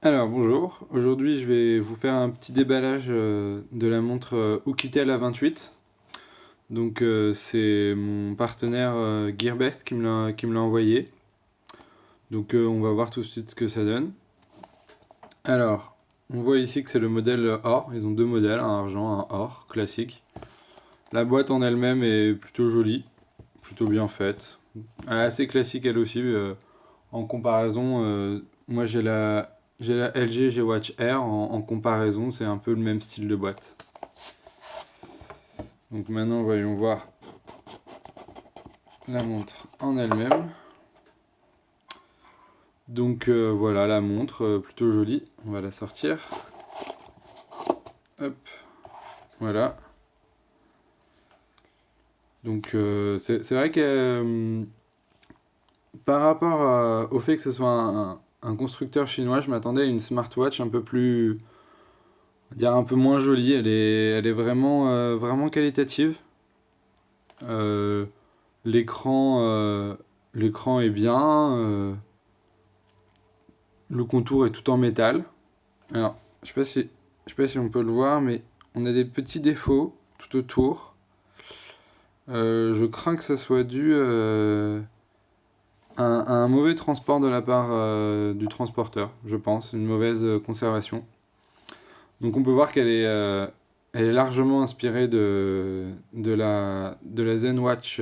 Alors bonjour, aujourd'hui je vais vous faire un petit déballage de la montre Oukitel A28. Donc c'est mon partenaire Gearbest qui me l'a envoyé. Donc on va voir tout de suite ce que ça donne. Alors, on voit ici que c'est le modèle or, ils ont deux modèles, un argent, un or, classique. La boîte en elle-même est plutôt jolie, plutôt bien faite. Assez classique elle aussi, en comparaison, moi j'ai la LG G-Watch Air, en comparaison c'est un peu le même style de boîte. Donc maintenant voyons voir la montre en elle-même. Donc voilà la montre, plutôt jolie, on va la sortir. Hop, voilà. Donc c'est vrai que par rapport au fait que ce soit un constructeur chinois, je m'attendais à une smartwatch un peu plus, on va dire un peu moins jolie. Elle est vraiment, vraiment qualitative. Euh, l'écran, l'écran est bien. Le contour est tout en métal. Alors, je sais pas si on peut le voir, mais on a des petits défauts tout autour. Je crains que ça soit dû à un mauvais transport de la part du transporteur, je pense, une mauvaise conservation. Donc on peut voir elle est largement inspirée de la ZenWatch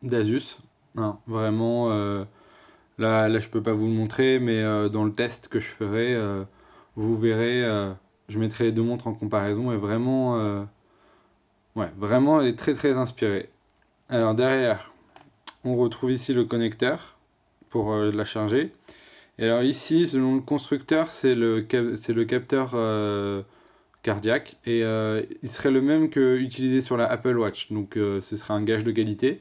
d'Asus. Hein, vraiment, là je peux pas vous le montrer, mais dans le test que je ferai, vous verrez, je mettrai les deux montres en comparaison et vraiment, ouais, vraiment elle est très très inspirée. Alors derrière, on retrouve ici le connecteur pour la charger. Et alors ici, selon le constructeur, c'est le capteur cardiaque et il serait le même que utilisé sur la Apple Watch. Donc ce serait un gage de qualité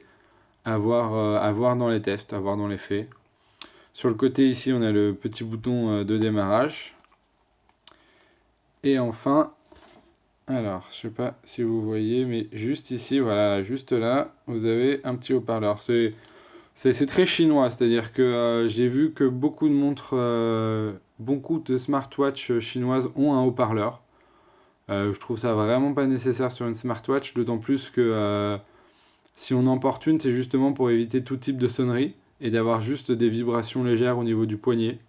à voir dans les tests, à voir dans les faits. Sur le côté ici, on a le petit bouton de démarrage. Et enfin, alors je sais pas si vous voyez, mais juste ici, voilà, juste là, vous avez un petit haut-parleur. C'est très chinois, c'est-à-dire que j'ai vu que beaucoup de smartwatches chinoises ont un haut-parleur. Je trouve ça vraiment pas nécessaire sur une smartwatch, d'autant plus que si on en porte une, c'est justement pour éviter tout type de sonnerie et d'avoir juste des vibrations légères au niveau du poignet.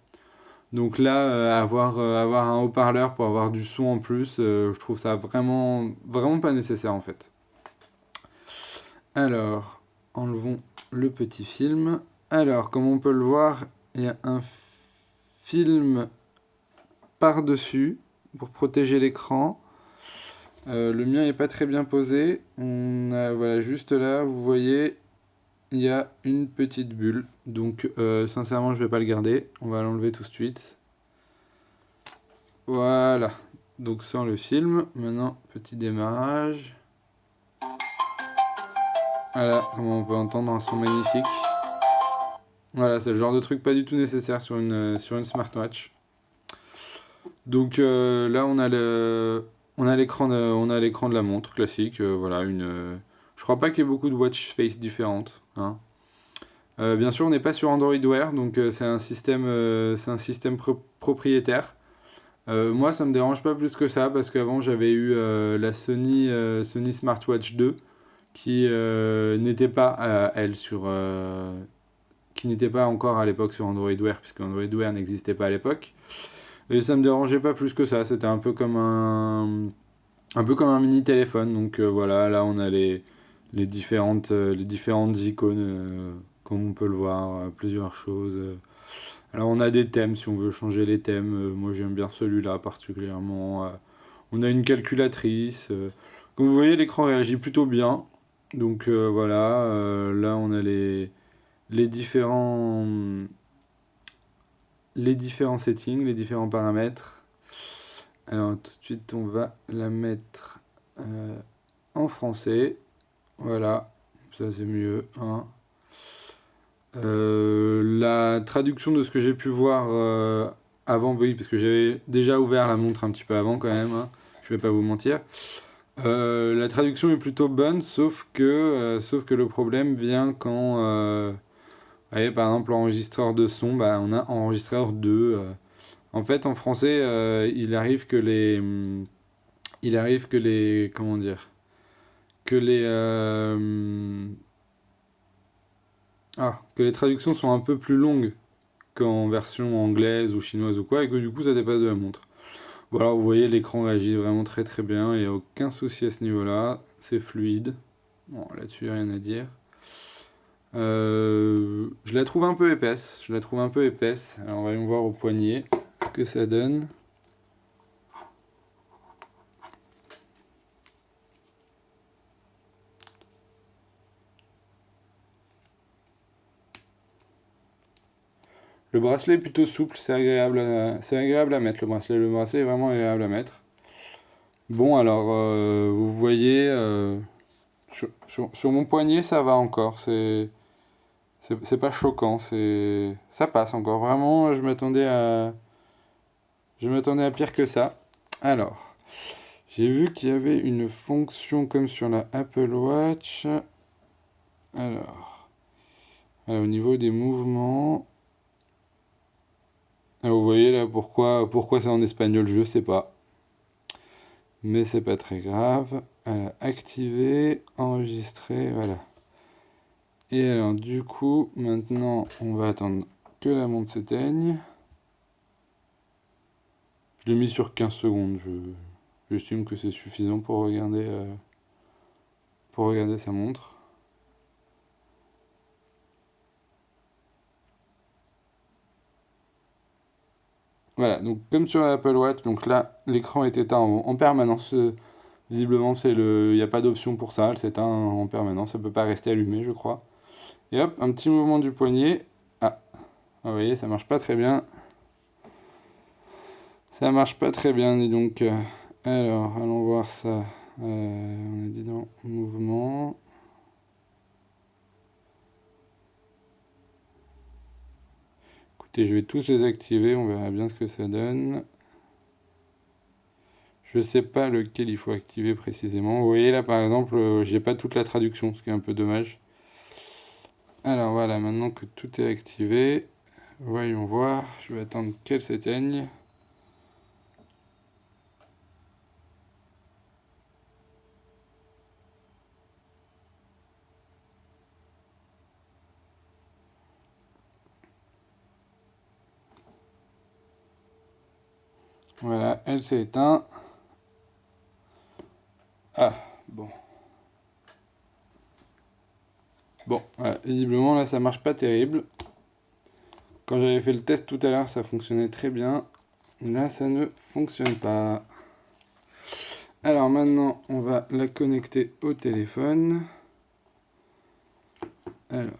Donc là, avoir un haut-parleur pour avoir du son en plus, je trouve ça vraiment, vraiment pas nécessaire en fait. Alors, enlevons le petit film. Alors, comme on peut le voir, il y a un film par-dessus pour protéger l'écran. Le mien n'est pas très bien posé. On a, voilà, juste là, vous voyez, il y a une petite bulle. Donc, sincèrement, je vais pas le garder. On va l'enlever tout de suite. Voilà. Donc, sans le film. Maintenant, petit démarrage. Voilà, comme on peut entendre un son magnifique. Voilà, c'est le genre de truc pas du tout nécessaire sur une smartwatch. Donc là, on a l'écran de la montre classique. Voilà, je crois pas qu'il y ait beaucoup de watch face différentes. Hein. Bien sûr, on n'est pas sur Android Wear, donc c'est un système propriétaire. Moi, ça me dérange pas plus que ça parce qu'avant, j'avais eu la Sony Smartwatch 2 qui n'était pas qui n'était pas encore à l'époque sur Android Wear puisque Android Wear n'existait pas à l'époque. Et ça me dérangeait pas plus que ça, c'était un peu comme un mini téléphone. Donc voilà, là on a les différentes icônes, comme on peut le voir, plusieurs choses. Alors on a des thèmes si on veut changer les thèmes. Moi j'aime bien celui-là particulièrement. On a une calculatrice. Comme vous voyez, l'écran réagit plutôt bien. Donc voilà, là on a les différents les différents settings, les différents paramètres. Alors tout de suite, on va la mettre en français. Voilà, ça c'est mieux. Hein. La traduction de ce que j'ai pu voir avant, oui, parce que j'avais déjà ouvert la montre un petit peu avant quand même. Hein, je vais pas vous mentir. La traduction est plutôt bonne, sauf que le problème vient voyez, par exemple, enregistreur de son, bah, on a enregistreur 2. En fait, en français, il arrive que les, comment dire, que les, que les traductions sont un peu plus longues qu'en version anglaise ou chinoise ou quoi, et que du coup, ça dépasse de la montre. Bon, alors, vous voyez, l'écran réagit vraiment très très bien, il n'y a aucun souci à ce niveau-là, c'est fluide. Bon, là-dessus, il n'y a rien à dire. Je la trouve un peu épaisse. Je la trouve un peu épaisse. Alors, on va voir au poignet ce que ça donne. Le bracelet est plutôt souple, c'est agréable à mettre le bracelet. Le bracelet est vraiment agréable à mettre. Bon, alors, vous voyez, sur mon poignet, ça va encore. C'est pas choquant, ça passe encore. Vraiment, je m'attendais à pire que ça. Alors, j'ai vu qu'il y avait une fonction comme sur la Apple Watch. Alors, au niveau des mouvements. Alors, vous voyez là pourquoi c'est en espagnol, je sais pas. Mais c'est pas très grave. Alors, activer, enregistrer, voilà. Et alors, du coup, maintenant, on va attendre que la montre s'éteigne. Je l'ai mis sur 15 secondes. J'estime que c'est suffisant pour regarder sa montre. Voilà, donc comme sur l'Apple Watch, donc là, l'écran est éteint en permanence. Visiblement, il n'y a pas d'option pour ça, elle s'éteint en permanence, ça ne peut pas rester allumé, je crois. Et hop, un petit mouvement du poignet. Ah, vous voyez, ça marche pas très bien. Ça marche pas très bien, dis donc. Alors, allons voir ça. On a dit dans mouvement. Écoutez, je vais tous les activer, on verra bien ce que ça donne. Je sais pas lequel il faut activer précisément. Vous voyez là par exemple, j'ai pas toute la traduction, ce qui est un peu dommage. Alors voilà, maintenant que tout est activé, voyons voir. Je vais attendre qu'elle s'éteigne. Voilà, elle s'est éteinte. Ah, bon. Bon, voilà, visiblement là ça marche pas terrible. Quand j'avais fait le test tout à l'heure, ça fonctionnait très bien. Là, ça ne fonctionne pas. Alors maintenant, on va la connecter au téléphone. Alors.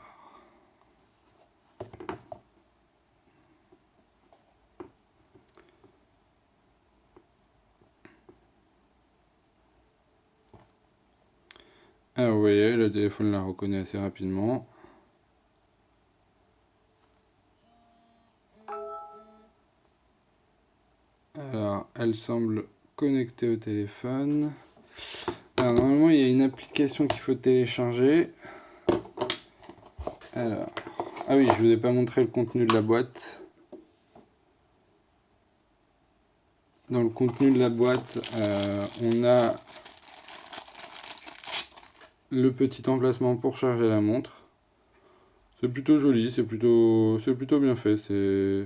Ah, vous voyez, le téléphone la reconnaît assez rapidement. Alors, elle semble connectée au téléphone. Alors, normalement, il y a une application qu'il faut télécharger. Alors, ah oui, je vous ai pas montré le contenu de la boîte. Dans le contenu de la boîte, on a le petit emplacement pour charger la montre. C'est plutôt joli, c'est plutôt bien fait. C'est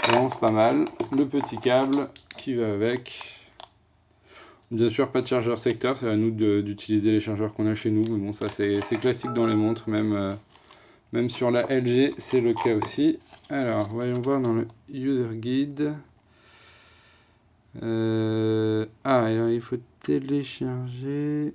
vraiment pas mal. Le petit câble qui va avec. Bien sûr, pas de chargeur secteur, c'est à nous d'utiliser les chargeurs qu'on a chez nous. Mais bon, ça c'est classique dans les montres, même sur la LG, c'est le cas aussi. Alors, voyons voir dans le user guide. Alors il faut télécharger.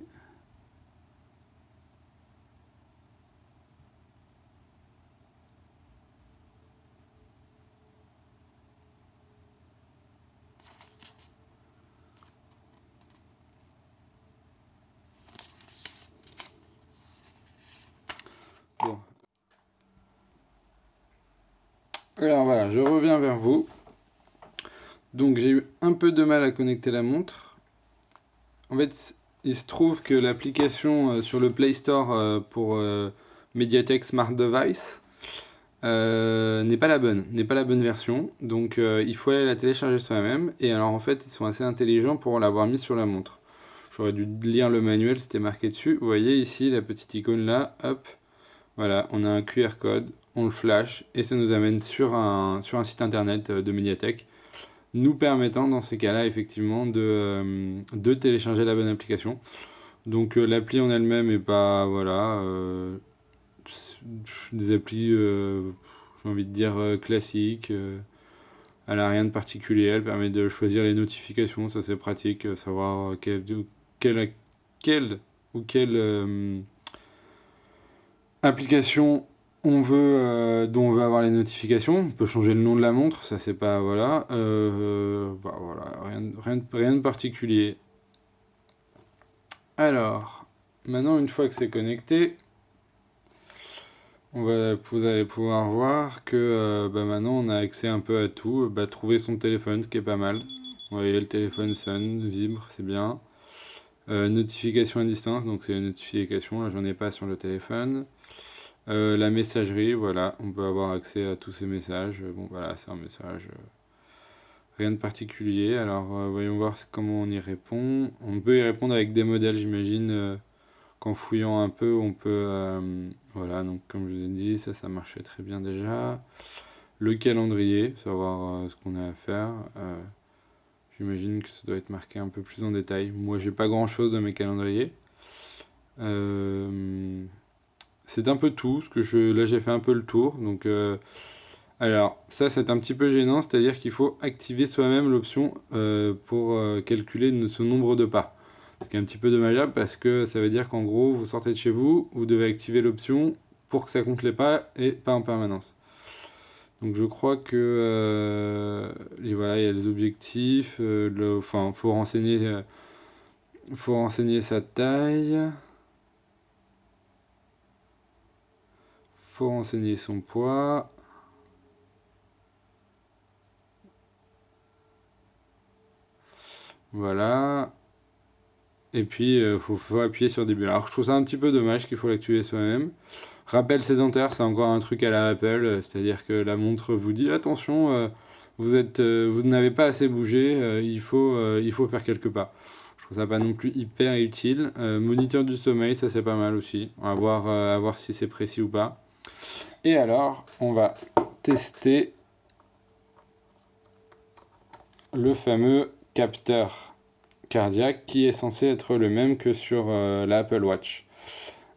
Bon. Alors voilà, je reviens vers vous. Donc j'ai eu un peu de mal à connecter la montre. En fait, il se trouve que l'application sur le Play Store pour MediaTek Smart Device, n'est pas la bonne version. Donc il faut aller la télécharger soi-même. Et alors en fait, ils sont assez intelligents pour l'avoir mis sur la montre. J'aurais dû lire le manuel, c'était marqué dessus. Vous voyez ici la petite icône là, hop, voilà, on a un QR code, on le flash et ça nous amène sur un site internet de Mediatek, nous permettant dans ces cas-là effectivement de télécharger la bonne application. Donc l'appli en elle-même est pas, voilà, des applis, j'ai envie de dire classiques. Elle a rien de particulier, elle permet de choisir les notifications, ça c'est pratique, savoir quelle ou quelle application dont on veut avoir les notifications. On peut changer le nom de la montre, ça c'est pas, voilà. Voilà, rien de particulier. Alors, maintenant une fois que c'est connecté, vous allez pouvoir voir que maintenant on a accès un peu à tout. Trouver son téléphone, ce qui est pas mal. Vous voyez, le téléphone sonne, vibre, c'est bien. Notification à distance, donc c'est les notifications, là j'en ai pas sur le téléphone. La messagerie, voilà, on peut avoir accès à tous ces messages. Bon voilà, c'est un message, rien de particulier. Alors voyons voir comment on y répond. On peut y répondre avec des modèles, j'imagine. Qu'en fouillant un peu, on peut... voilà, donc comme je vous ai dit, ça marchait très bien déjà. Le calendrier, savoir ce qu'on a à faire. J'imagine que ça doit être marqué un peu plus en détail. Moi, j'ai pas grand-chose dans mes calendriers. C'est un peu tout, là j'ai fait un peu le tour. Donc, alors, ça c'est un petit peu gênant, c'est-à-dire qu'il faut activer soi-même l'option pour calculer son nombre de pas. Ce qui est un petit peu dommageable parce que ça veut dire qu'en gros, vous sortez de chez vous, vous devez activer l'option pour que ça compte les pas et pas en permanence. Donc je crois que voilà, il y a les objectifs, faut renseigner sa taille, faut renseigner son poids. Voilà. Et puis, faut appuyer sur début. Alors, je trouve ça un petit peu dommage qu'il faut l'activer soi-même. Rappel sédentaire, c'est encore un truc à la Apple, c'est-à-dire que la montre vous dit attention, vous n'avez pas assez bougé, il faut faire quelques pas. Je trouve ça pas non plus hyper utile. Moniteur du sommeil, ça c'est pas mal aussi. À voir si c'est précis ou pas. Et alors, on va tester le fameux capteur cardiaque qui est censé être le même que sur l'Apple Watch.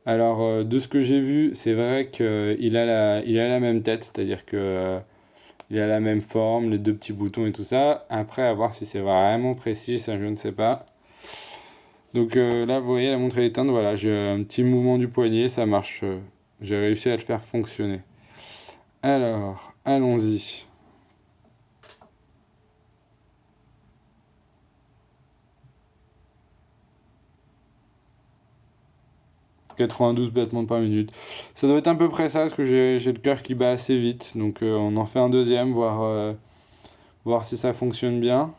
Alors, de ce que j'ai vu, c'est vrai qu'il a la même tête, c'est-à-dire que il a la même forme, les deux petits boutons et tout ça. Après, à voir si c'est vraiment précis, ça je ne sais pas. Donc là, vous voyez, la montre est éteinte, voilà, j'ai un petit mouvement du poignet, ça marche. J'ai réussi à le faire fonctionner. Alors, allons-y. « 92 battements par minute. » Ça doit être à peu près ça, parce que j'ai le cœur qui bat assez vite. Donc on en fait un deuxième, voir si ça fonctionne bien.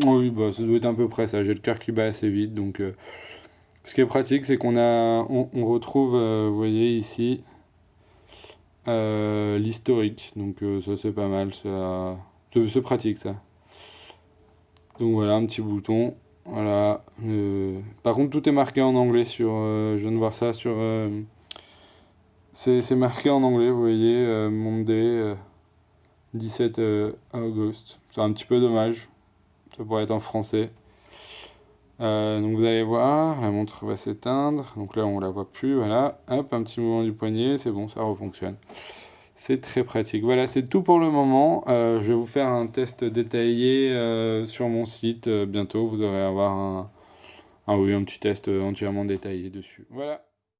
Oui, ça doit être à peu près ça. J'ai le cœur qui bat assez vite. Donc ce qui est pratique, c'est on retrouve, vous voyez ici, l'historique. Donc ça c'est pas mal. C'est pratique ça. Donc voilà, un petit bouton. Voilà. Par contre, tout est marqué en anglais je viens de voir ça sur. C'est marqué en anglais, vous voyez, Monday, 17 août. C'est un petit peu dommage. Ça pourrait être en français. Donc vous allez voir, la montre va s'éteindre. Donc là, on la voit plus. Voilà. Hop, un petit mouvement du poignet. C'est bon, ça refonctionne. C'est très pratique. Voilà, c'est tout pour le moment. Je vais vous faire un test détaillé sur mon site bientôt. Vous aurez à avoir un petit test entièrement détaillé dessus. Voilà.